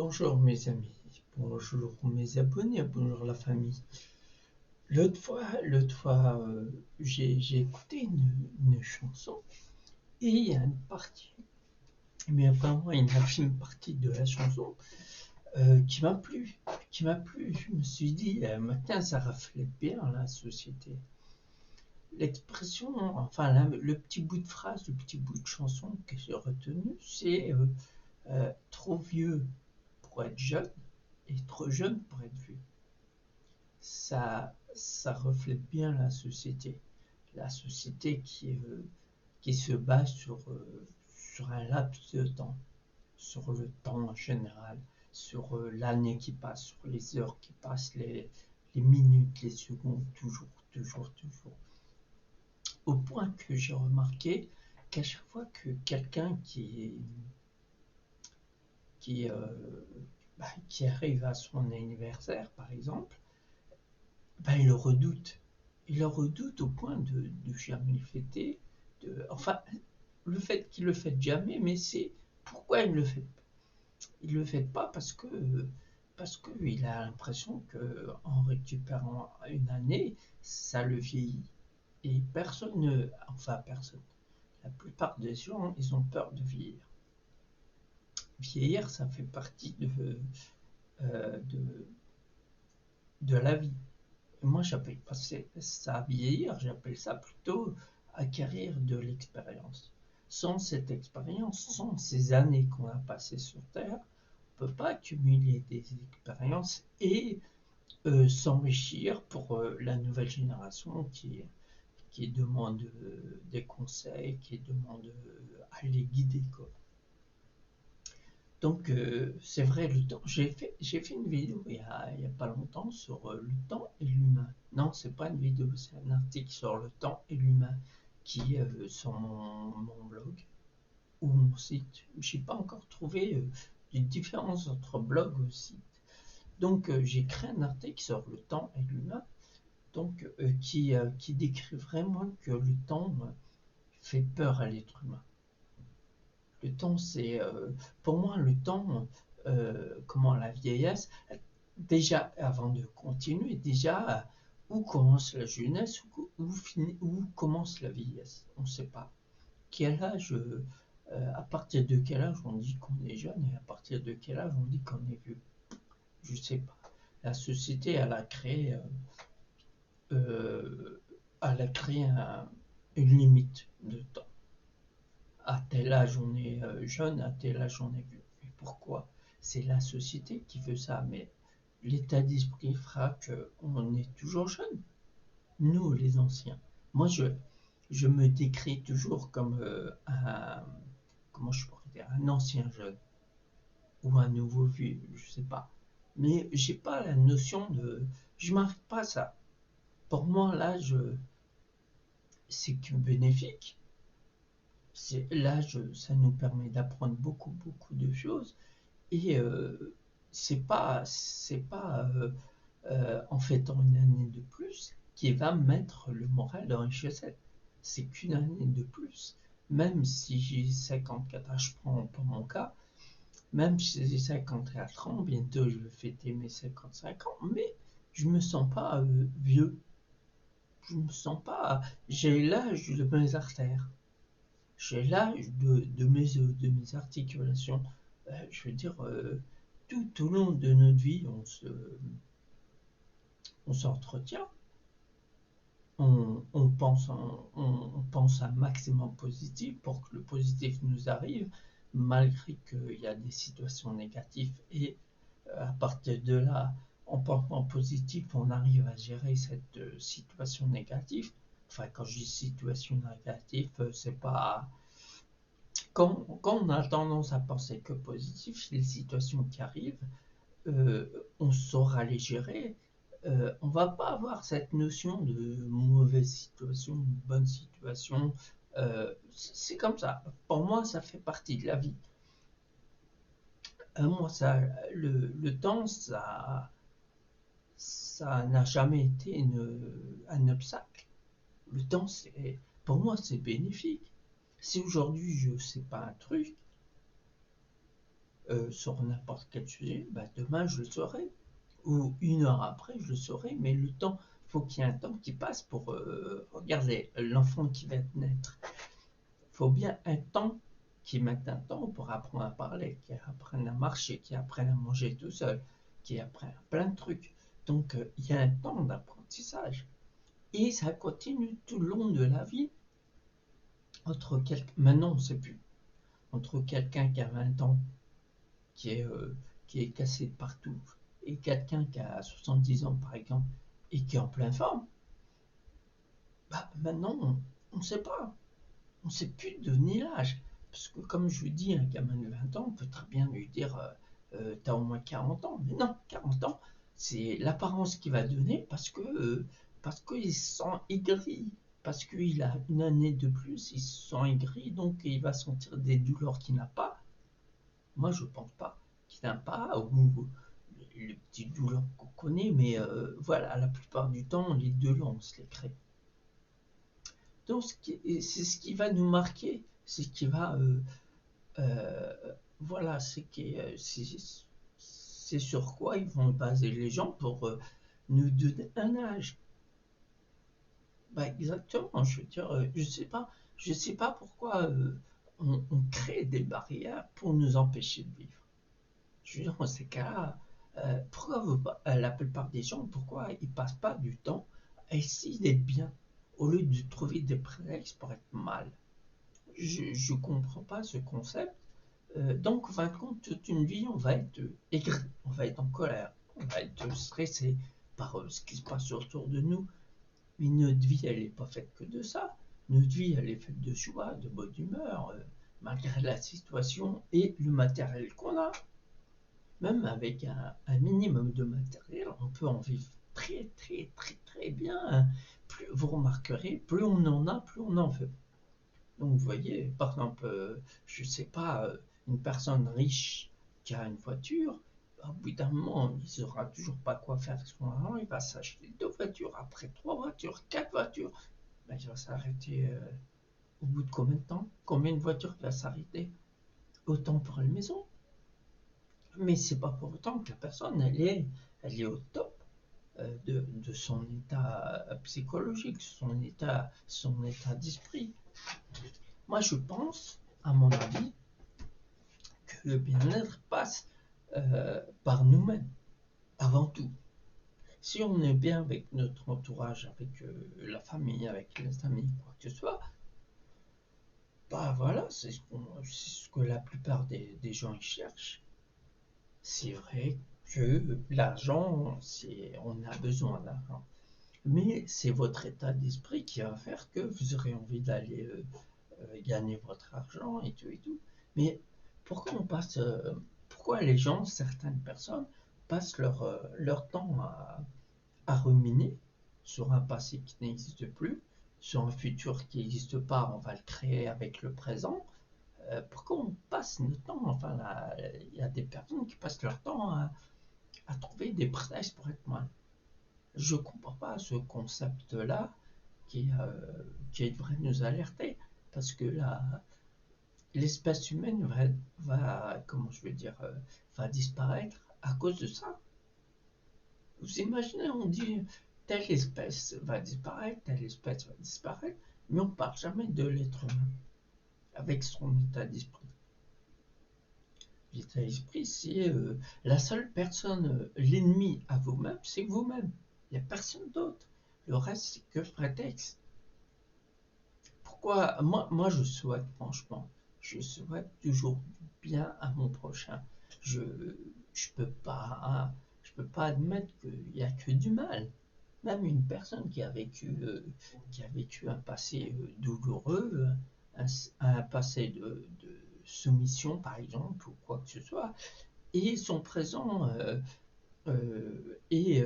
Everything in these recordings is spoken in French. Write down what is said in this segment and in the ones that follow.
Bonjour mes amis, bonjour mes abonnés, bonjour la famille. L'autre fois, j'ai écouté une chanson et il y a une partie, mais vraiment une infime partie de la chanson qui m'a plu, Je me suis dit, tiens, ça reflète bien la société. L'expression, enfin le petit bout de phrase, le petit bout de chanson que j'ai retenu, c'est trop vieux pour être jeune et trop jeune pour être vieux. Ça reflète bien la société qui se base sur un laps de temps, sur le temps en général, sur l'année qui passe, sur les heures qui passent, les minutes, les secondes, toujours, toujours, toujours. Au point que j'ai remarqué qu'à chaque fois que quelqu'un qui, euh, qui arrive à son anniversaire, par exemple, il le redoute. Il le redoute au point de jamais le fêter. Enfin, le fait qu'il le fête jamais, mais c'est pourquoi il le fait pas. Il le fait pas parce qu'il a l'impression que en récupérant une année, ça le vieillit. Et personne ne, enfin personne. La plupart des gens, ils ont peur de vieillir. Vieillir, ça fait partie euh, de, de la vie. Moi, j'appelle pas ça vieillir, j'appelle ça plutôt acquérir de l'expérience. Sans cette expérience, sans ces années qu'on a passées sur Terre, on ne peut pas accumuler des expériences et s'enrichir pour la nouvelle génération qui demande des conseils, qui demande à les guider, quoi. Donc c'est vrai, le temps. J'ai fait une vidéo il y a pas longtemps sur le temps et l'humain. Non, c'est pas une vidéo, c'est un article sur le temps et l'humain qui est sur mon blog ou mon site. J'ai pas encore trouvé de différence entre blog et site. Donc j'ai créé un article sur le temps et l'humain, donc qui décrit vraiment que le temps fait peur à l'être humain. Le temps, c'est pour moi le temps, comment la vieillesse. Déjà, avant de continuer, déjà où commence la jeunesse, où commence la vieillesse, on ne sait pas. Quel âge, à partir de quel âge on dit qu'on est jeune et à partir de quel âge on dit qu'on est vieux. Je ne sais pas. La société, euh, elle a créé une limite de temps. À tel âge on est jeune, à tel âge on est vieux. Et pourquoi? C'est la société qui veut ça, mais l'état d'esprit fera qu'on est toujours jeune, nous les anciens. Moi je me décris toujours comme comment je pourrais dire, un ancien jeune ou un nouveau vieux, je sais pas. Mais j'ai pas la notion de, je m'arrête pas à ça. Pour moi l'âge c'est que bénéfique. L'âge, ça nous permet d'apprendre beaucoup, beaucoup de choses. Et c'est pas en fêtant une année de plus qui va mettre le moral dans les chaussettes. C'est qu'une année de plus. Même si j'ai 54 ans, je prends pour mon cas, même si j'ai 54 ans, bientôt je vais fêter mes 55 ans, mais je me sens pas vieux. Je me sens pas. J'ai l'âge de mes artères. J'ai l'âge de mes articulations. Je veux dire, tout au long de notre vie, on s'entretient, on pense un maximum positif pour que le positif nous arrive, malgré qu'il y a des situations négatives. Et à partir de là, en pensant positif, on arrive à gérer cette situation négative. Enfin, quand je dis situation négative, c'est pas quand on a tendance à penser que positif, les situations qui arrivent, on saura les gérer. On va pas avoir cette notion de mauvaise situation, bonne situation. C'est comme ça. Pour moi, ça fait partie de la vie. Moi, le temps, ça n'a jamais été un obstacle. Le temps, pour moi, c'est bénéfique. Si aujourd'hui je sais pas un truc, sur n'importe quel sujet, bah, demain je le saurai, ou une heure après je le saurai, mais le temps, il faut qu'il y ait un temps qui passe pour regarder l'enfant qui va naître. Il faut bien un temps qui mette un temps pour apprendre à parler, qui apprenne à marcher, qui apprenne à manger tout seul, qui apprenne plein de trucs. Donc il y a un temps d'apprentissage. Et ça continue tout le long de la vie. Maintenant, on ne sait plus. Entre quelqu'un qui a 20 ans, qui est, euh, qui est cassé de partout, et quelqu'un qui a 70 ans, par exemple, et qui est en pleine forme, bah, maintenant, on ne sait pas. On ne sait plus donner l'âge. Parce que, comme je vous dis, un gamin de 20 ans, on peut très bien lui dire t'as au moins 40 ans. Mais non, 40 ans, c'est l'apparence qu'il va donner parce qu'il se sent aigri. Parce qu'il a une année de plus, il se sent aigri, donc il va sentir des douleurs qu'il n'a pas. Moi, je pense pas qu'il n'a pas, ou les petites douleurs qu'on connaît, mais voilà, la plupart du temps, les douleurs, on se les crée. Donc, c'est ce qui va nous marquer, c'est ce qui va, euh, voilà, c'est sur quoi ils vont baser les gens pour nous donner un âge. Bah, exactement, je veux dire, je sais pas pourquoi on crée des barrières pour nous empêcher de vivre. Je veux dire, dans ces cas-là, pourquoi la plupart des gens, pourquoi ils passent pas du temps à essayer d'être bien au lieu de trouver des prétextes pour être mal? Je comprends pas ce concept. Donc, en fin de compte, toute une vie, on va être aigri, on va être en colère, on va être stressé par ce qui se passe autour de nous. Mais notre vie, elle n'est pas faite que de ça. Notre vie, elle est faite de joie, de bonne humeur, malgré la situation et le matériel qu'on a. Même avec un minimum de matériel, on peut en vivre très très très très bien. Plus, vous remarquerez, plus on en a, plus on en veut. Donc vous voyez, par exemple, je ne sais pas, une personne riche qui a une voiture, au bout d'un moment, il n'aura toujours pas quoi faire avec son argent, il va s'acheter 2 voitures, après 3 voitures, 4 voitures. Ben, il va s'arrêter au bout de combien de temps? Combien de voitures il va s'arrêter? Autant pour une maison. Mais c'est pas pour autant que la personne, elle est au top de son état psychologique, son état d'esprit. Moi, je pense, à mon avis, que le bien-être passe par nous-mêmes, avant tout. Si on est bien avec notre entourage, avec la famille, avec les amis, quoi que ce soit, bah voilà, c'est ce que la plupart des gens y cherchent. C'est vrai que l'argent, on a besoin d'argent. Mais c'est votre état d'esprit qui va faire que vous aurez envie d'aller gagner votre argent et tout et tout. Mais pourquoi pourquoi les gens, certaines personnes, passent leur temps à ruminer sur un passé qui n'existe plus, sur un futur qui n'existe pas, on va le créer avec le présent. Pourquoi on passe notre temps, enfin il y a des personnes qui passent leur temps à trouver des prétextes pour être mal. Je ne comprends pas ce concept-là qui devrait nous alerter, parce que là, l'espèce humaine comment je veux dire, va disparaître à cause de ça. Vous imaginez, on dit telle espèce va disparaître, telle espèce va disparaître, mais on ne parle jamais de l'être humain avec son état d'esprit. L'état d'esprit, c'est la seule personne, l'ennemi à vous-même, c'est vous-même. Il n'y a personne d'autre. Le reste, c'est que prétexte. Pourquoi moi, je souhaite, franchement, je souhaite toujours du bien à mon prochain. Je je peux pas admettre qu'il n'y a que du mal. Même une personne qui a vécu un passé douloureux, un, un passé de soumission par exemple, ou quoi que ce soit, et son présent est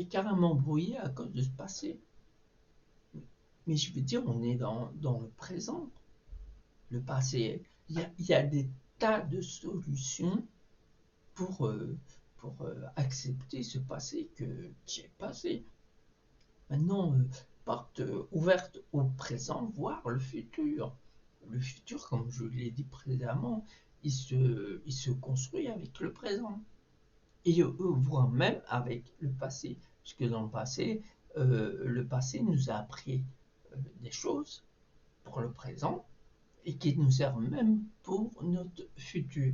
carrément brouillé à cause de ce passé. Mais je veux dire, on est dans le présent. Le passé, il y a des tas de solutions pour, accepter ce passé qui est passé. Maintenant, porte ouverte au présent, voire le futur. Le futur, comme je l'ai dit précédemment, il se construit avec le présent. Et voire même avec le passé. Parce que dans le passé nous a appris des choses pour le présent et qui nous servent même pour notre futur.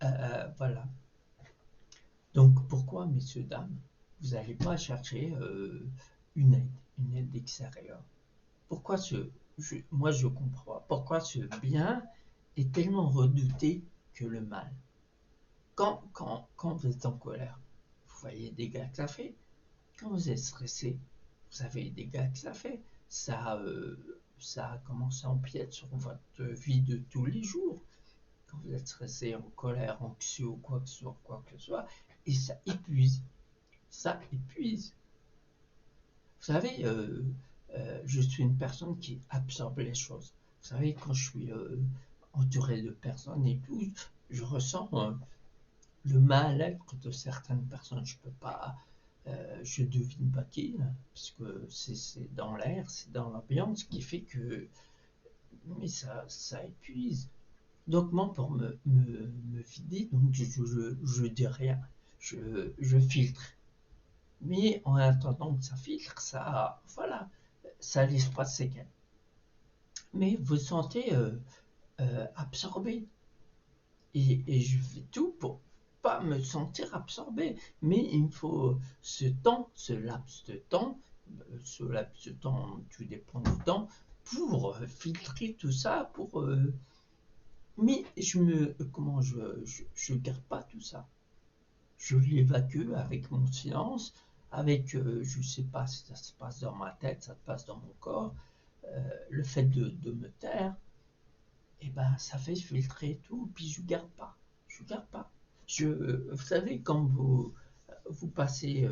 Voilà. Donc pourquoi, messieurs, dames, vous n'allez pas chercher une aide extérieure? Pourquoi moi je comprends pourquoi ce bien est tellement redouté que le mal? Quand vous êtes en colère, vous voyez les dégâts que ça fait. Quand vous êtes stressé, vous savez les dégâts que ça fait. Ça commence à empiéter sur votre vie de tous les jours. Quand vous êtes stressé, en colère, anxieux ou quoi que ce soit, et ça épuise. Ça épuise. Vous savez, je suis une personne qui absorbe les choses. Vous savez, quand je suis entouré de personnes et tout, je ressens le mal-être de certaines personnes. Je peux pas, je devine pas qui, là, parce que c'est dans l'air, c'est dans l'ambiance qui fait que, mais ça épuise. Donc moi, pour me vider, donc je dis rien, je filtre. Mais en attendant que ça filtre, ça, voilà, ça laisse pas de séquelles. Mais vous sentez absorbé. Et je fais tout pour pas me sentir absorbé. Mais il me faut ce temps, ce laps de temps, tout dépend du temps, pour filtrer tout ça, mais je garde pas tout ça. Je l'évacue avec mon silence, avec, je sais pas si ça se passe dans ma tête, ça se passe dans mon corps, le fait de me taire, et ben ça fait filtrer tout, puis je garde pas. Vous savez, quand vous passez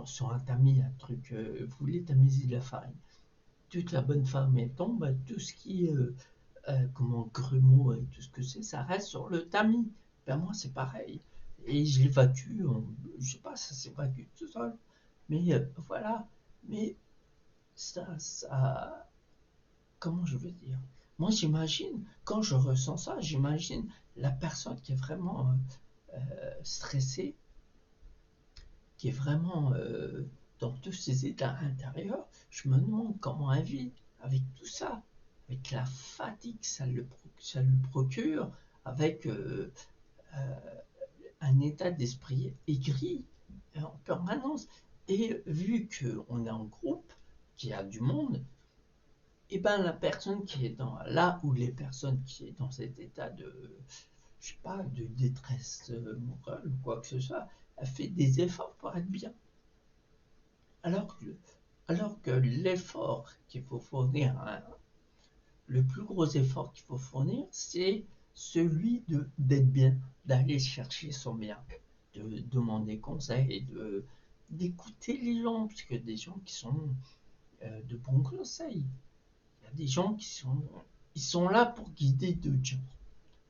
sur un tamis, un truc, vous voulez tamiser de la farine, toute la bonne farine tombe, tout ce qui est grumeaux et tout ce que c'est, ça reste sur le tamis. Ben moi c'est pareil. Et je l'évacue, je sais pas, ça s'évacue tout seul. Mais voilà. Mais ça, comment je veux dire? Moi j'imagine, quand je ressens ça, j'imagine la personne qui est vraiment stressée, qui est vraiment dans tous ses états intérieurs. Je me demande comment elle vit avec tout ça, avec la fatigue que ça lui procure, avec euh, un état d'esprit aigri en permanence. Et vu qu'on est en groupe, qu'il y a du monde, et ben la personne qui est là où les personnes qui est dans cet état de, je sais pas, de détresse morale ou quoi que ce soit, elle fait des efforts pour être bien. Alors que, alors que l'effort qu'il faut fournir, hein, le plus gros effort qu'il faut fournir, c'est celui d'être bien, d'aller chercher son bien, de demander conseil, d'écouter les gens, parce que des gens qui sont de bons conseils. Il y a des gens ils sont là pour guider d'autres gens.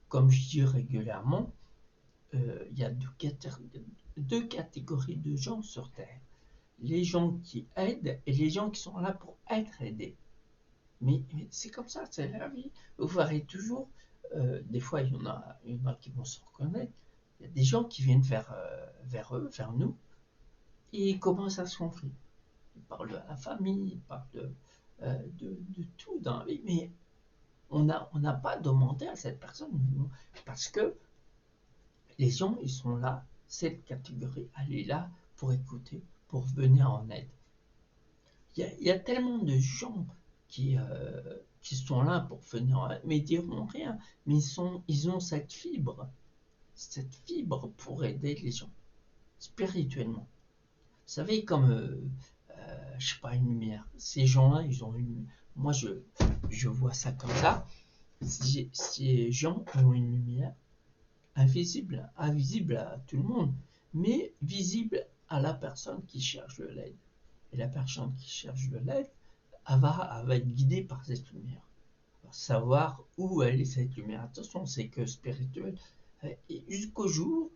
Comme je dis régulièrement, il y a deux catégories de gens sur Terre. Les gens qui aident et les gens qui sont là pour être aidés. Mais c'est comme ça, c'est la vie. Vous verrez toujours, des fois il y en a qui vont se reconnaître, il y a des gens qui viennent vers eux, vers nous, et ils commencent à se confier. Ils parlent de la famille, ils parlent de tout dans la vie, mais on n'a pas demandé à cette personne, parce que les gens, ils sont là, cette catégorie, elle est là pour écouter, pour venir en aide. Il y a tellement de gens qui sont là pour venir en aide, mais ils diront rien, mais ils ont cette fibre pour aider les gens, spirituellement. Vous savez, comme, je sais pas, une lumière. Ces gens-là, ils ont une. Moi, je vois ça comme ça. Ces gens ont une lumière invisible à tout le monde, mais visible à la personne qui cherche de l'aide. Et la personne qui cherche de l'aide, elle va être guidée par cette lumière. Elle va savoir où elle est cette lumière. Attention, c'est que spirituel. Et jusqu'au jour,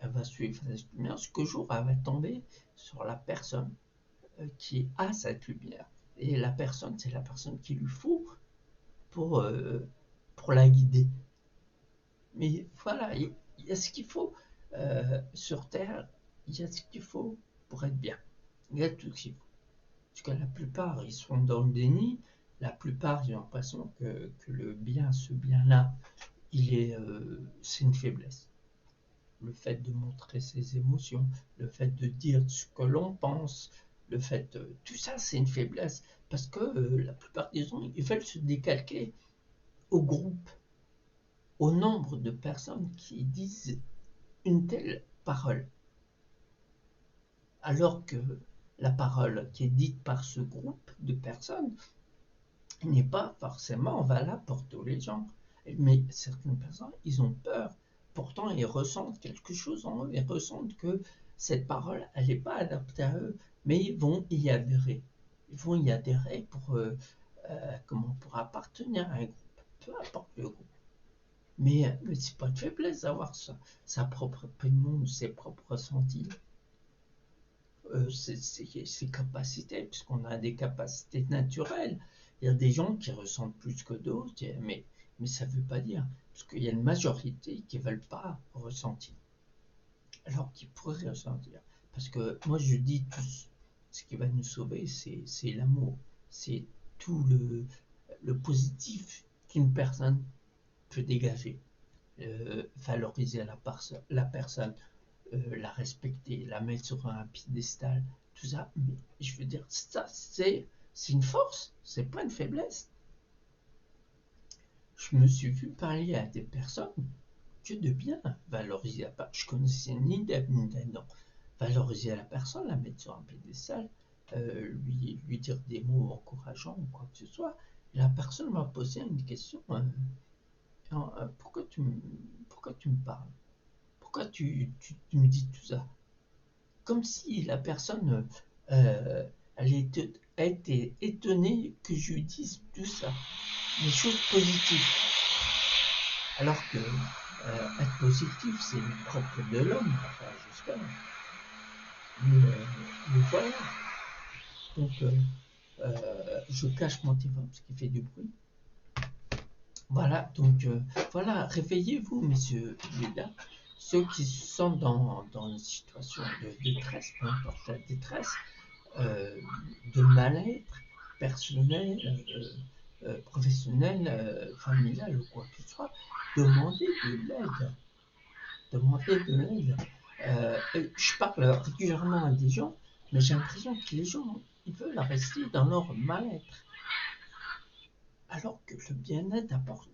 elle va suivre cette lumière, jusqu'au jour, elle va tomber sur la personne qui a cette lumière. Et la personne, c'est la personne qu'il lui faut pour, euh, pour la guider. Mais voilà, il y a ce qu'il faut sur Terre, il y a ce qu'il faut pour être bien. Il y a tout ce qu'il faut. Parce que la plupart, ils sont dans le déni. La plupart, ils ont l'impression que le bien, ce bien-là, c'est une faiblesse. Le fait de montrer ses émotions, le fait de dire ce que l'on pense, le fait tout ça, c'est une faiblesse. Parce que la plupart des gens, ils veulent se décalquer au groupe, au nombre de personnes qui disent une telle parole. Alors que la parole qui est dite par ce groupe de personnes n'est pas forcément valable pour tous les gens. Mais certaines personnes, ils ont peur. Pourtant, ils ressentent quelque chose en eux. Ils ressentent que cette parole, elle n'est pas adaptée à eux. Mais ils vont y adhérer. Ils vont y adhérer pour appartenir à un groupe. Peu importe le groupe. Mais c'est pas de faiblesse d'avoir sa propre opinion, ses propres ressentis. Ses capacités, puisqu'on a des capacités naturelles. Il y a des gens qui ressentent plus que d'autres, mais ça ne veut pas dire, parce qu'il y a une majorité qui ne veulent pas ressentir, alors qu'ils pourraient ressentir. Parce que moi je dis tous, ce qui va nous sauver, c'est l'amour, c'est tout le positif qu'une personne peut dégager, valoriser la personne, la respecter, la mettre sur un piédestal, tout ça. Mais je veux dire, ça, c'est une force, c'est pas une faiblesse. Je me suis vu parler à des personnes que de bien, valoriser la personne. Je connaissais ni d'elle ni d'elle, non. Valoriser la personne, la mettre sur un piédestal, lui dire des mots encourageants ou quoi que ce soit. Et la personne m'a posé une question. Pourquoi tu me parles? Pourquoi tu me dis tout ça? Comme si la personne elle a été étonnée que je lui dise tout ça, des choses positives. Alors que être positif, c'est le propre de l'homme, enfin, j'espère. Mais voilà. Donc, je cache mon téléphone parce qu'il fait du bruit. Voilà, donc voilà, réveillez-vous, messieurs et dames. Ceux qui sont dans une situation de détresse, peu importe la détresse, de mal-être personnel, professionnel, familial ou quoi que ce soit, demandez de l'aide. Demandez de l'aide. Je parle régulièrement à des gens, mais j'ai l'impression que les gens, ils veulent rester dans leur mal-être. Alors que le bien-être apporte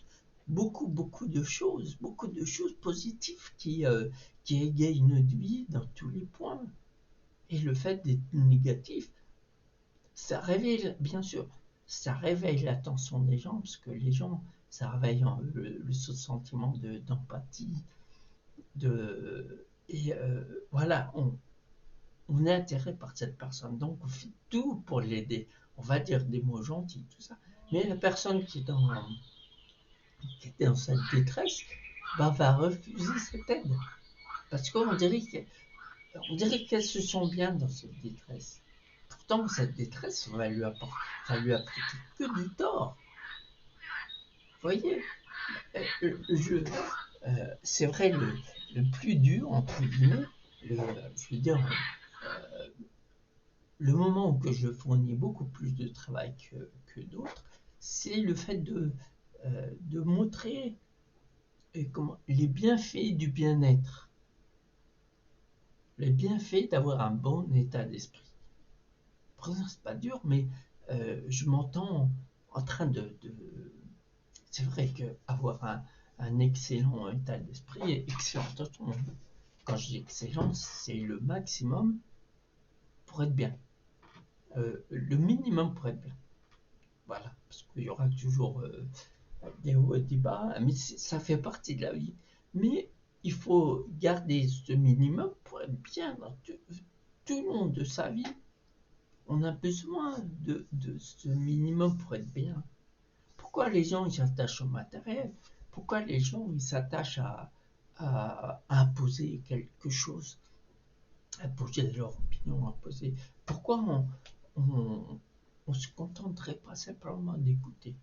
beaucoup de choses positives qui égayent notre vie dans tous les points. Et le fait d'être négatif, ça réveille, bien sûr, ça réveille l'attention des gens, parce que les gens, ça réveille le sentiment d'empathie, et voilà, on est attiré par cette personne, donc on fait tout pour l'aider. On va dire des mots gentils, tout ça. Mais la personne qui est dans cette détresse va refuser cette aide. Parce qu'on dirait qu'elle se sent bien dans cette détresse. Pourtant, cette détresse va lui apporter que du tort. Vous voyez, c'est vrai, le plus dur, entre guillemets, je veux dire, le moment où je fournis beaucoup plus de travail que d'autres, c'est le fait de montrer les bienfaits du bien-être, les bienfaits d'avoir un bon état d'esprit. Pour ça, c'est pas dur, mais je m'entends en train c'est vrai qu'avoir un excellent état d'esprit, excellent, quand je dis excellent, c'est le maximum pour être bien. Le minimum pour être bien. Voilà, parce qu'il y aura toujours des hauts et des bas, mais ça fait partie de la vie. Mais il faut garder ce minimum pour être bien dans tout le long de sa vie. On a besoin de ce minimum pour être bien. Pourquoi les gens s'attachent au matériel? Pourquoi les gens s'attachent à imposer quelque chose, à poser leur opinion, à poser. Pourquoi on se contenterait pas simplement d'écouter?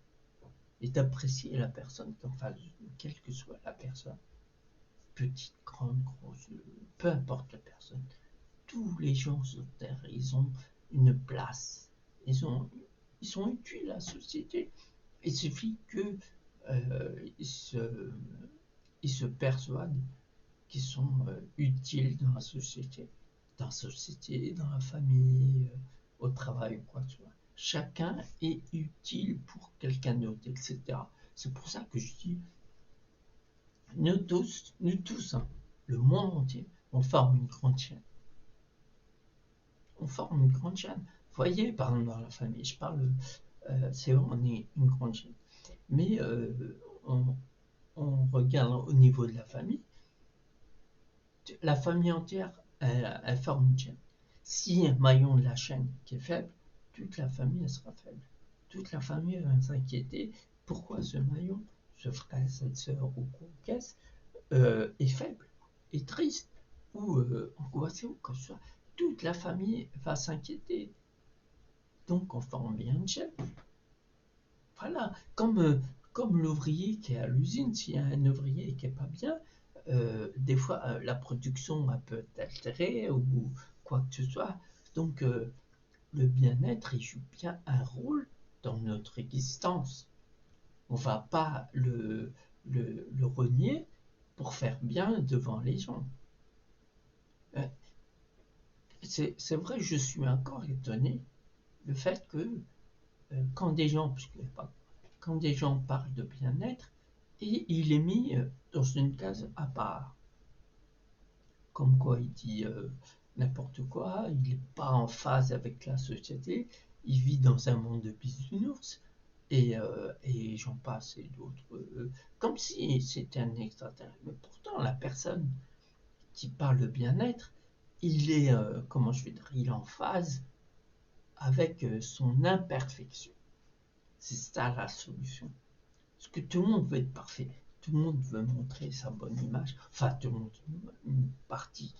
et d'apprécier la personne qu'en face, quelle que soit la personne, petite, grande, grosse, peu importe la personne. Tous les gens sur Terre, ils ont une place, ils sont utiles à la société. Il suffit que ils se persuadent qu'ils sont utiles dans la société, dans la famille, au travail ou quoi que ce soit. Chacun est utile pour quelqu'un d'autre, etc. C'est pour ça que je dis, nous tous, hein, le monde entier, on forme une grande chaîne. On forme une grande chaîne. Vous voyez, par exemple, dans la famille, je parle, c'est vrai, on est une grande chaîne. Mais on regarde au niveau de la famille entière, elle forme une chaîne. Si un maillon de la chaîne qui est faible, toute la famille elle sera faible. Toute la famille va s'inquiéter pourquoi ce maillon, ce frère, cette soeur ou qu'est-ce, est faible, est triste ou angoissé ou comme ça. Toute la famille va s'inquiéter. Donc on forme bien une chaîne. Voilà, comme l'ouvrier qui est à l'usine, s'il y a un ouvrier qui n'est pas bien, des fois la production peut être altérée ou quoi que ce soit. Donc le bien-être, il joue bien un rôle dans notre existence. On ne va pas le renier pour faire bien devant les gens. C'est vrai, je suis encore étonné le fait que quand des gens, quand des gens parlent de bien-être, et il est mis dans une case à part. Comme quoi il dit n'importe quoi, il n'est pas en phase avec la société, il vit dans un monde de bisounours, et j'en passe et d'autres, comme si c'était un extraterrestre. Mais pourtant, la personne qui parle de bien-être, il est, comment je vais dire, il est en phase avec son imperfection. C'est ça la solution. Parce que tout le monde veut être parfait. Tout le monde veut montrer sa bonne image. Enfin, tout le monde, une partie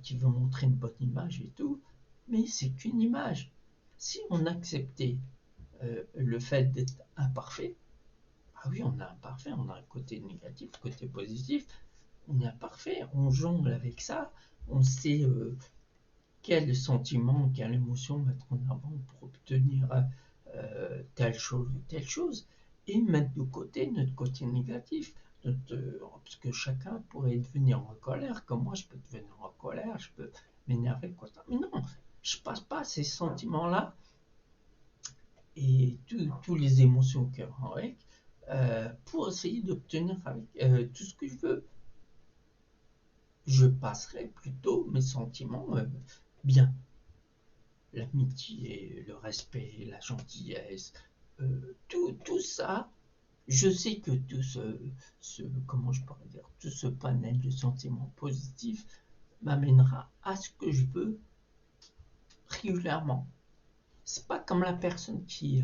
qui veut montrer une bonne image et tout. Mais c'est qu'une image. Si on acceptait le fait d'être imparfait, ah oui, on est imparfait, on a un côté négatif, un côté positif. On est imparfait, on jongle avec ça. On sait quel sentiment, quelle émotion mettre en avant pour obtenir telle chose ou telle chose, et mettre de côté notre côté négatif. Parce que chacun pourrait devenir en colère, comme moi je peux devenir en colère, je peux m'énerver, quoi. Mais non, je passe pas ces sentiments-là et tous les émotions qui vont avec pour essayer d'obtenir tout ce que je veux. Je passerai plutôt mes sentiments bien. L'amitié, le respect, la gentillesse, tout ça, je sais que comment je pourrais dire, tout ce panel de sentiments positifs m'amènera à ce que je veux régulièrement. C'est pas comme la personne qui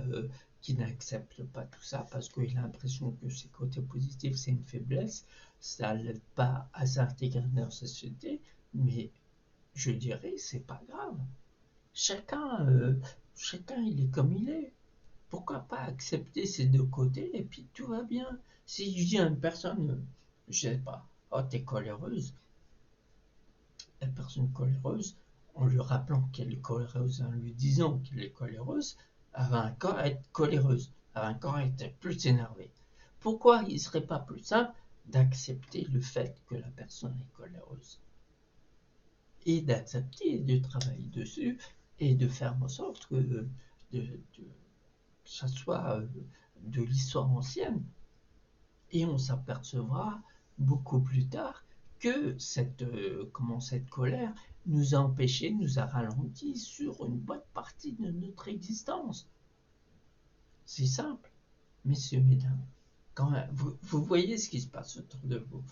n'accepte pas tout ça parce qu'il a l'impression que ses côtés positifs c'est une faiblesse, ça ne l'aide pas à s'intégrer dans la société, mais je dirais c'est pas grave. Chacun il est comme il est. Pourquoi pas accepter ces deux côtés et puis tout va bien. Si je dis à une personne, je sais pas, oh t'es coléreuse, la personne coléreuse, en lui rappelant qu'elle est coléreuse, en lui disant qu'elle est coléreuse, elle va encore être coléreuse, elle va encore être plus énervée. Pourquoi il ne serait pas plus simple d'accepter le fait que la personne est coléreuse et d'accepter de travailler dessus et de faire en sorte que ça soit de l'histoire ancienne. Et on s'apercevra beaucoup plus tard que cette colère nous a empêchés, nous a ralenti sur une bonne partie de notre existence. C'est simple, messieurs, mesdames. Quand vous voyez ce qui se passe autour de vous.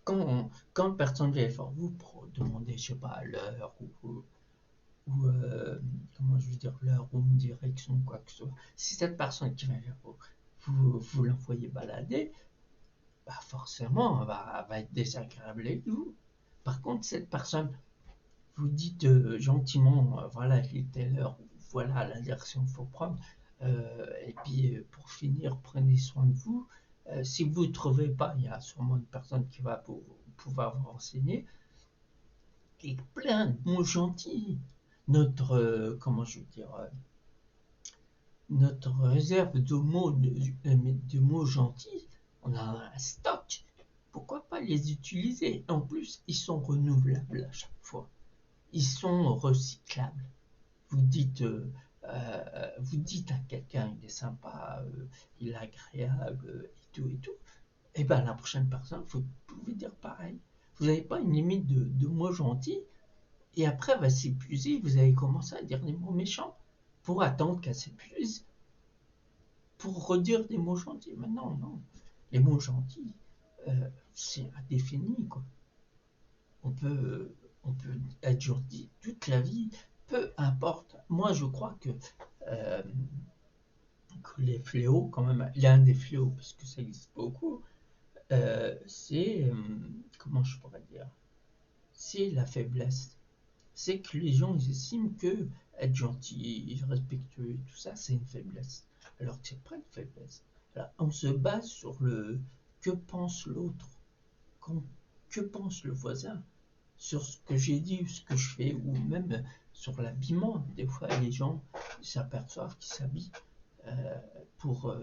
Quand personne vient fort, vous demandez, je sais pas, l'heure ou comment je veux dire, l'heure ou une direction, quoi que ce soit. Si cette personne qui vient vers vous l'envoyez balader, bah forcément, elle va être désagréable avec vous. Par contre, cette personne, vous dites gentiment, voilà, il est telle heure, voilà la direction qu'il faut prendre, Et puis, pour finir, prenez soin de vous. Si vous ne trouvez pas, il y a sûrement une personne qui va pouvoir vous renseigner. Et plein de mots gentils. Comment je veux dire, notre réserve de mots gentils, on a un stock. Pourquoi pas les utiliser? En plus, ils sont renouvelables à chaque fois. Ils sont recyclables. Vous dites à quelqu'un, il est sympa, il est agréable, et tout. Et bien, la prochaine personne, vous pouvez dire pareil. Vous n'avez pas une limite de mots gentils, et après, elle va s'épuiser, vous allez commencer à dire des mots méchants, pour attendre qu'elle s'épuise, pour redire des mots gentils. Mais non, non. Les mots gentils, c'est indéfini, quoi. On peut, on peut être gentil toute la vie, peu importe. Moi, je crois euh, que les fléaux, quand même, l'un des fléaux, parce que ça existe beaucoup, c'est, comment je pourrais dire, c'est la faiblesse. C'est que les gens ils estiment que être gentil, respectueux, tout ça, c'est une faiblesse. Alors que c'est pas une faiblesse. Là, on se base sur le que pense l'autre, que pense le voisin, sur ce que j'ai dit, ce que je fais, ou même sur l'habillement. Des fois, les gens s'aperçoivent qu'ils s'habillent euh, pour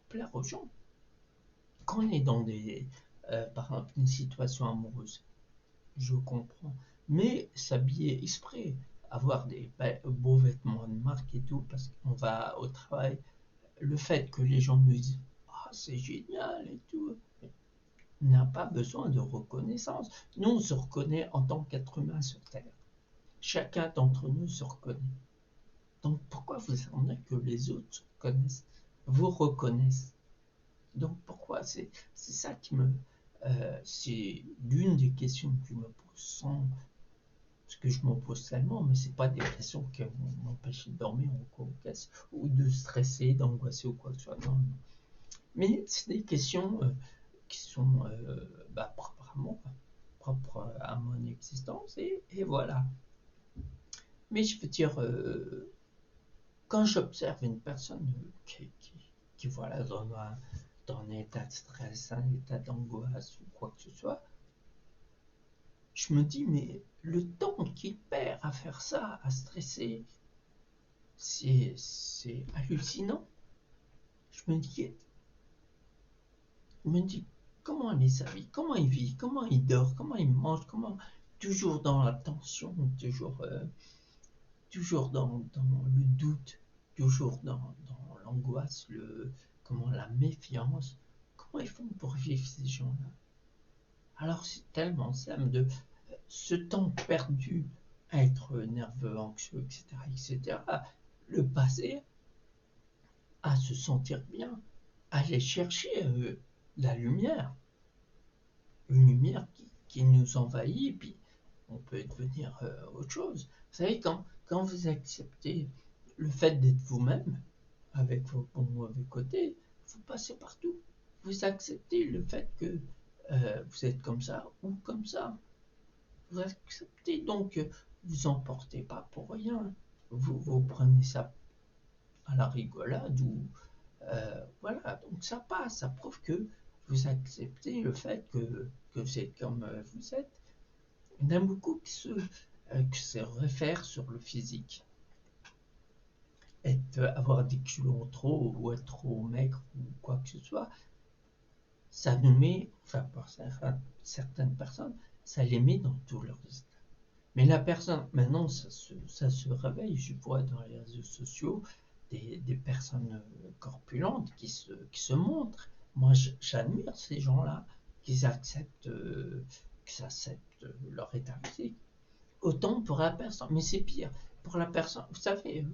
plaire aux gens. Quand on est dans par exemple, une situation amoureuse, je comprends, mais s'habiller exprès, avoir des beaux vêtements de marque et tout, parce qu'on va au travail, le fait que les gens nous disent ah, c'est génial et tout, on n'a pas besoin de reconnaissance. Nous, on se reconnaît en tant qu'être humain sur Terre. Chacun d'entre nous se reconnaît. Donc pourquoi vous attendez que les autres se reconnaissent, vous reconnaissent? Donc pourquoi c'est ça qui me... c'est l'une des questions que je me pose sans... Parce que je me pose tellement, mais c'est pas des questions qui vont m'empêcher de dormir ou de stresser, d'angoisser ou quoi que ce soit. Non. Mais c'est des questions qui sont propres à mon existence et voilà. Mais je veux dire, quand j'observe une personne qui voilà, dans un état de stress, un état d'angoisse ou quoi que ce soit, je me dis, mais le temps qu'il perd à faire ça, à stresser, c'est hallucinant. Je me dis comment il s'habille, comment il vit, comment il dort, comment il mange, comment toujours dans la tension, toujours dans le doute, toujours dans l'angoisse, comment la méfiance. Comment ils font pour vivre ces gens-là? Alors c'est tellement simple de ce temps perdu à être nerveux, anxieux, etc., etc., le passer à se sentir bien, à aller chercher la lumière, une lumière qui nous envahit, et puis on peut devenir autre chose. Vous savez, quand vous acceptez le fait d'être vous-même, avec vos bons mauvais côtés, vous passez partout. Vous acceptez le fait que vous êtes comme ça ou comme ça. Vous acceptez donc, vous en portez pas pour rien. Vous prenez ça à la rigolade ou voilà, donc ça passe, ça prouve que vous acceptez le fait que vous êtes comme vous êtes. Il y en a beaucoup qui se réfèrent sur le physique. Avoir des kilos trop ou être trop maigre ou quoi que ce soit, ça nous met, enfin pour certaines personnes, ça les met dans tous leurs états. Mais la personne, maintenant, ça se réveille, je vois dans les réseaux sociaux des personnes corpulentes qui se montrent. Moi, j'admire ces gens-là qui acceptent leur état physique. Autant pour la personne, mais c'est pire. Pour la personne, vous savez,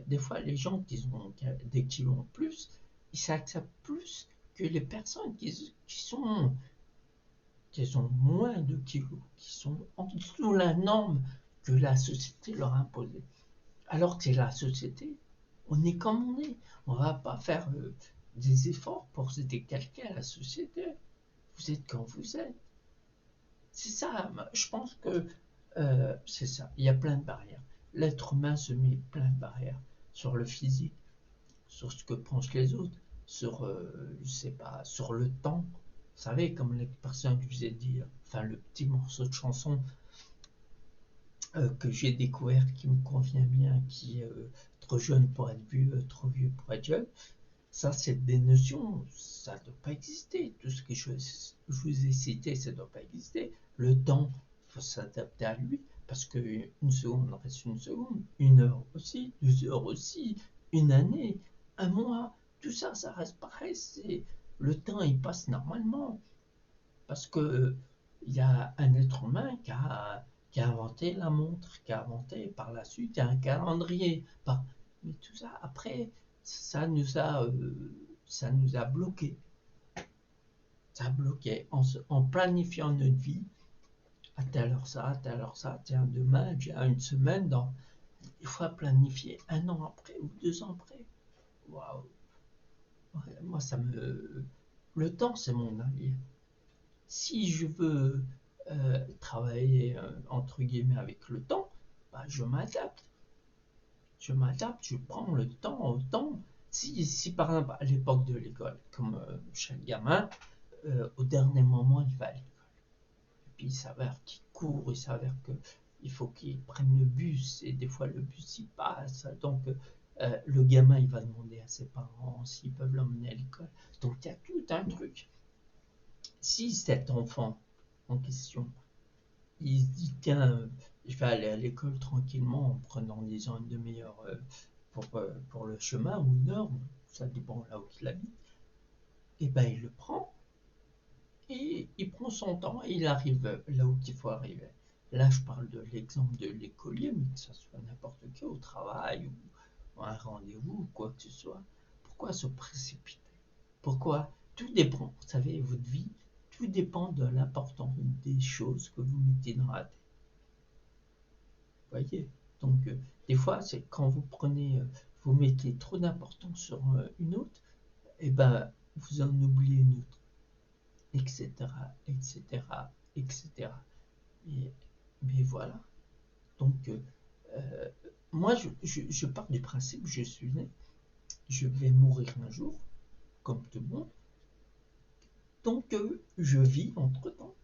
des fois, les gens qui ont des kilos en plus, ils s'acceptent plus que les personnes qui ont moins de kilos, qui sont en dessous de la norme que la société leur a imposée. Alors que c'est la société, on est comme on est. On ne va pas faire des efforts pour se décalquer à la société. Vous êtes quand vous êtes. C'est ça, je pense que c'est ça. Il y a plein de barrières. L'être humain se met plein de barrières sur le physique, sur ce que pensent les autres, sur, je sais pas, sur le temps. Vous savez, comme les personnes que je vous ai dit, enfin le petit morceau de chanson que j'ai découvert qui me convient bien, qui est trop jeune pour être vieux, trop vieux pour être jeune. Ça, c'est des notions, ça ne doit pas exister. Tout ce que je vous ai cité, ça ne doit pas exister. Le temps, il faut s'adapter à lui, parce qu'une seconde reste une seconde, une heure aussi, 2 heures aussi, une année, un mois, tout ça, ça reste pareil. Le temps, il passe normalement, parce que il y a un être humain qui a inventé la montre, qui a inventé par la suite un calendrier. Mais tout ça, après, ça nous a bloqués. Ça a bloqué en planifiant notre vie. À telle heure ça, à telle heure ça. Tiens, demain, j'ai une semaine. Il faut planifier 1 an après ou 2 ans après. Waouh! Ouais, moi, le temps, c'est mon allié. Si je veux travailler entre guillemets avec le temps, bah, je m'adapte. Je prends le temps au temps. Si par exemple à l'époque de l'école, comme chaque gamin, au dernier moment il va à l'école. Et puis il s'avère qu'il court, il s'avère qu'il faut qu'il prenne le bus, et des fois le bus il passe. Donc le gamin il va demander à ses parents s'ils peuvent l'emmener à l'école. Donc il y a tout un truc. Si cet enfant en question, il se dit tiens, je vais aller à l'école tranquillement en prenant disons une demi-heure pour le chemin ou une heure, ça dépend là où il habite, et ben il le prend et il prend son temps et il arrive là où il faut arriver. Là, je parle de l'exemple de l'écolier, mais que ce soit n'importe qui, au travail ou à un rendez-vous ou quoi que ce soit. Pourquoi se précipiter? Pourquoi? Tout dépend, vous savez, votre vie, tout dépend de l'importance des choses que vous mettez dans la tête. Vous voyez? Donc, des fois, c'est quand vous vous mettez trop d'importance sur une autre, et ben, vous en oubliez une autre, etc., etc., etc. Mais, mais voilà. Donc, euh, moi, je pars du principe, je suis né, je vais mourir un jour, comme tout le monde. Donc, je vis entre-temps,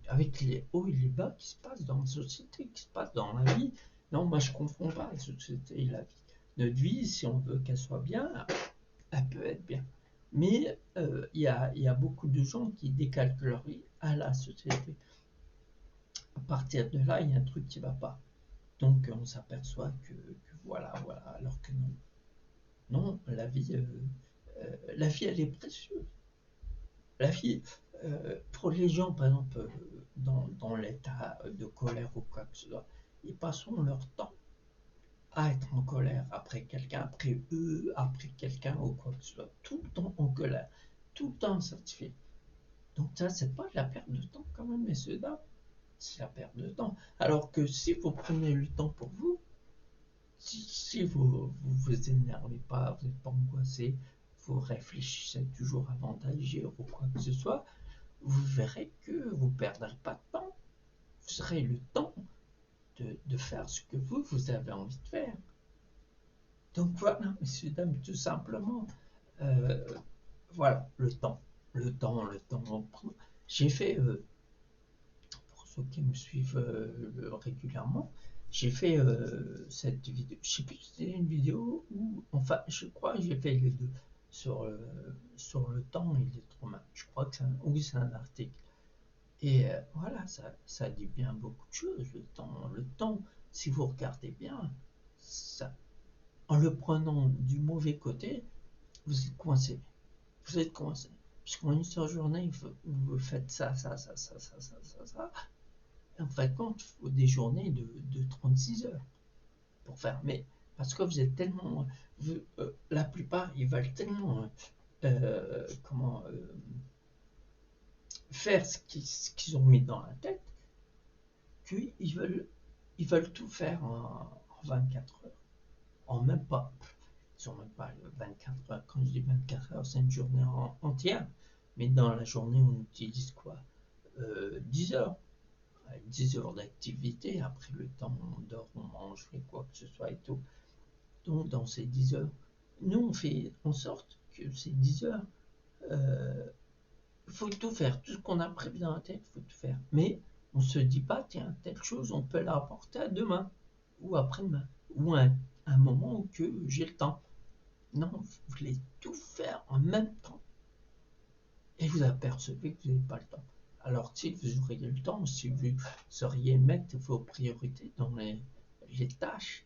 avec les hauts et les bas qui se passent dans la société, qui se passent dans la vie. Non, moi, je ne confonds pas la société et la vie. Notre vie, si on veut qu'elle soit bien, elle peut être bien. Mais y a beaucoup de gens qui décalquent leur vie à la société. À partir de là, il y a un truc qui ne va pas. Donc on s'aperçoit que voilà, voilà, alors que non. Non, la vie elle est précieuse. La vie, pour les gens, par exemple, dans l'état de colère ou quoi que ce soit, ils passent leur temps à être en colère après quelqu'un, après eux, après quelqu'un ou quoi que ce soit. Tout le temps en colère, tout le temps insatisfait. Donc ça, c'est pas de la perte de temps quand même, messieurs, dames. C'est la perte de temps. Alors que si vous prenez le temps pour vous, si vous énervez pas, vous n'êtes pas angoissé, vous réfléchissez toujours avant d'agir ou quoi que ce soit, vous verrez que vous ne perdrez pas de temps. Vous aurez le temps de faire ce que vous avez envie de faire. Donc voilà, messieurs, dames, tout simplement, euh, voilà, le temps. Le temps, le temps. J'ai fait, pour ceux qui me suivent régulièrement, j'ai fait cette vidéo. Je sais plus si c'était une vidéo ou. Enfin, je crois que j'ai fait les deux sur le temps et l'être humain. Je crois que oui, c'est un article. Et voilà, ça dit bien beaucoup de choses. Le temps, si vous regardez bien, ça, en le prenant du mauvais côté, vous êtes coincé. Vous êtes coincé. Puisqu'en une seule journée, vous faites ça, ça, ça, ça, ça, ça, ça, ça. En fin de compte, il faut des journées de 36 heures pour faire. Mais parce que vous êtes tellement. La plupart, ils veulent tellement. Comment. Faire ce qu'ils ont mis dans la tête qu'ils veulent tout faire en 24 heures. En même pas. Ils n'ont même pas 24 heures. Quand je dis 24 heures, c'est une journée entière. Mais dans la journée, on utilise quoi 10 heures. 10 heures d'activité, après le temps on dort, on mange, et quoi que ce soit et tout. Donc dans ces 10 heures, Nous, on fait en sorte que ces 10 heures, il faut tout faire. Tout ce qu'on a prévu dans la tête, il faut tout faire. Mais on ne se dit pas, tiens, telle chose, on peut la rapporter à demain, ou après-demain, ou à un moment où que j'ai le temps. Non, vous voulez tout faire en même temps. Et vous apercevez que vous n'avez pas le temps. Alors si vous auriez le temps, si vous sauriez mettre vos priorités dans les tâches,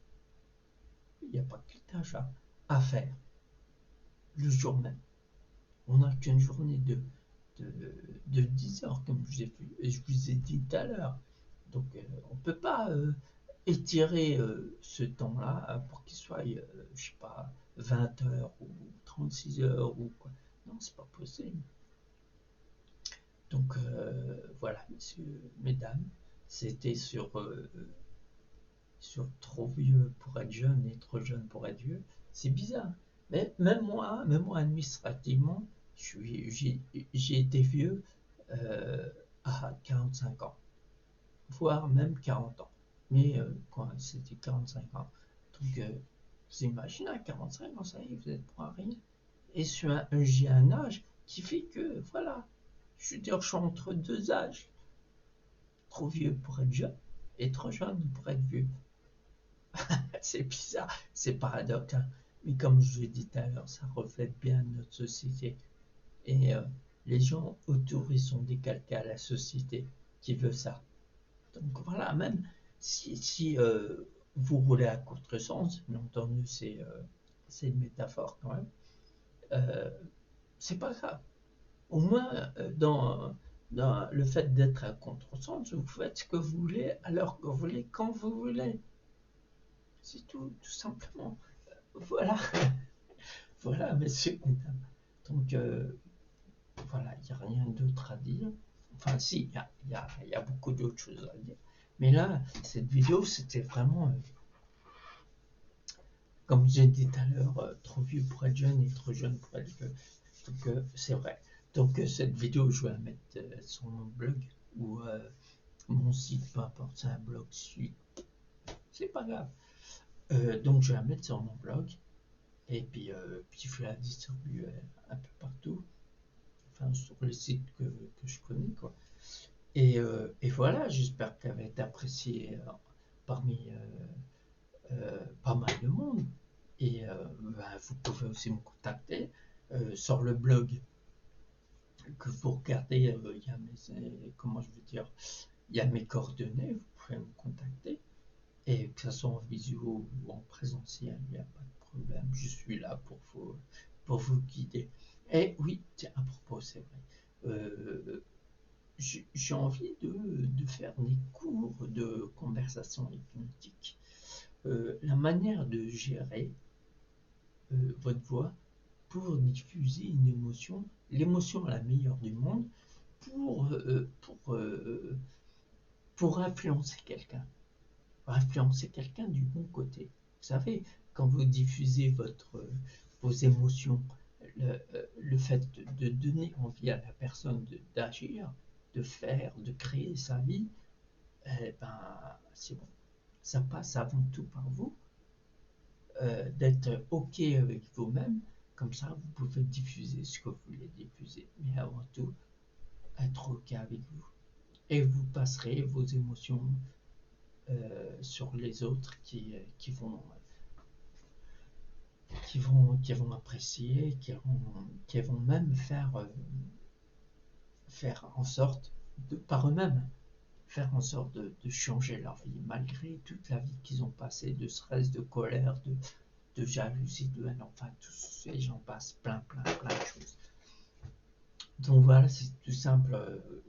il n'y a pas que les tâches à faire le jour même. On n'a qu'une journée de 10 heures, comme je vous ai dit tout à l'heure. Donc on ne peut pas étirer ce temps-là pour qu'il soit, je sais pas, 20 heures ou 36 heures ou quoi. Non, c'est pas possible. Donc voilà, messieurs, mesdames, c'était sur trop vieux pour être jeune et trop jeune pour être vieux. C'est bizarre. Mais même moi administrativement, j'ai été vieux euh, à 45 ans, voire même 40 ans. Mais quoi, c'était 45 ans. Donc, vous imaginez, à 45 ans, ça y est, vous êtes pour un rien. Et j'ai un âge qui fait que, voilà, je veux dire, je suis entre deux âges. Trop vieux pour être jeune et trop jeune pour être vieux. C'est bizarre, c'est paradoxal. Mais comme je l'ai dit tout à l'heure, ça reflète bien notre société. Et les gens autour, ils sont décalqués à la société qui veut ça. Donc voilà, même si vous roulez à contresens, bien entendu, c'est une métaphore quand même, euh, c'est pas grave. Au moins, dans le fait d'être à contresens, vous faites ce que vous voulez, à l'heure que vous voulez, quand vous voulez. C'est tout simplement. Voilà, voilà, messieurs, mesdames. Donc, voilà, il n'y a rien d'autre à dire. Enfin, si, il y a beaucoup d'autres choses à dire. Mais là, cette vidéo, c'était vraiment, comme j'ai dit tout à l'heure, trop vieux pour être jeune et trop jeune pour être vieux. Donc, c'est vrai. Donc, cette vidéo, je vais la mettre sur mon blog ou mon site, peu importe, c'est un blog, c'est pas grave. Donc, je vais la mettre sur mon blog. Et puis je vais la distribuer un peu partout, enfin sur les sites que je connais, quoi. Et voilà, j'espère qu'elle va être appréciée parmi pas mal de monde. Et ben, vous pouvez aussi me contacter sur le blog que vous regardez. Il y a comment je veux dire, il y a mes coordonnées, vous pouvez me contacter. Et que ce soit en visio ou en présentiel, il n'y a pas de problème. Je suis là pour vous guider. Et oui, tiens, à propos, c'est vrai. J'ai envie de faire des cours de conversation hypnotique. La manière de gérer votre voix pour diffuser une émotion, l'émotion la meilleure du monde, pour influencer quelqu'un. Influencer quelqu'un du bon côté. Vous savez, quand vous diffusez vos émotions, le fait de donner envie à la personne d'agir, de faire, de créer sa vie, eh ben, c'est bon. Ça passe avant tout par vous, d'être OK avec vous-même, comme ça vous pouvez diffuser ce que vous voulez diffuser, mais avant tout, être OK avec vous. Et vous passerez vos émotions sur les autres qui vont apprécier, qui vont même faire en sorte, par eux-mêmes, faire en sorte de changer leur vie, malgré toute la vie qu'ils ont passée, de stress, de colère, de jalousie, de haine, enfin, tous ces gens passent plein de choses. Donc voilà, c'est tout simple,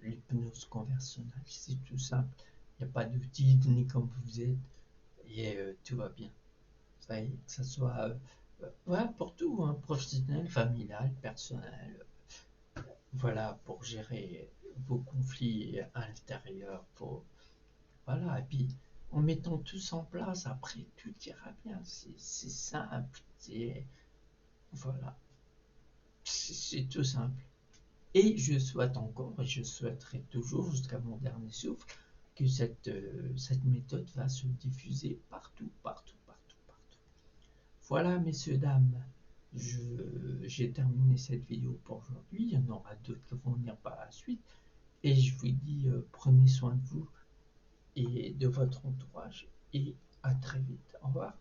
l'hypnose conversationnelle, c'est tout simple. Il n'y a pas d'outils, ni comme vous êtes, et tout va bien. Ça y est, que ce soit ouais, pour tout, hein, professionnel, familial, personnel, voilà, pour gérer vos conflits à l'intérieur, voilà, et puis en mettant tout ça en place, après tout ira bien, c'est simple, voilà, c'est tout simple. Et je souhaite encore, et je souhaiterai toujours jusqu'à mon dernier souffle, que cette méthode va se diffuser partout, partout, partout, partout. Voilà, messieurs, dames, j'ai terminé cette vidéo pour aujourd'hui. Il y en aura d'autres qui vont venir par la suite. Et je vous dis, prenez soin de vous et de votre entourage. Et à très vite. Au revoir.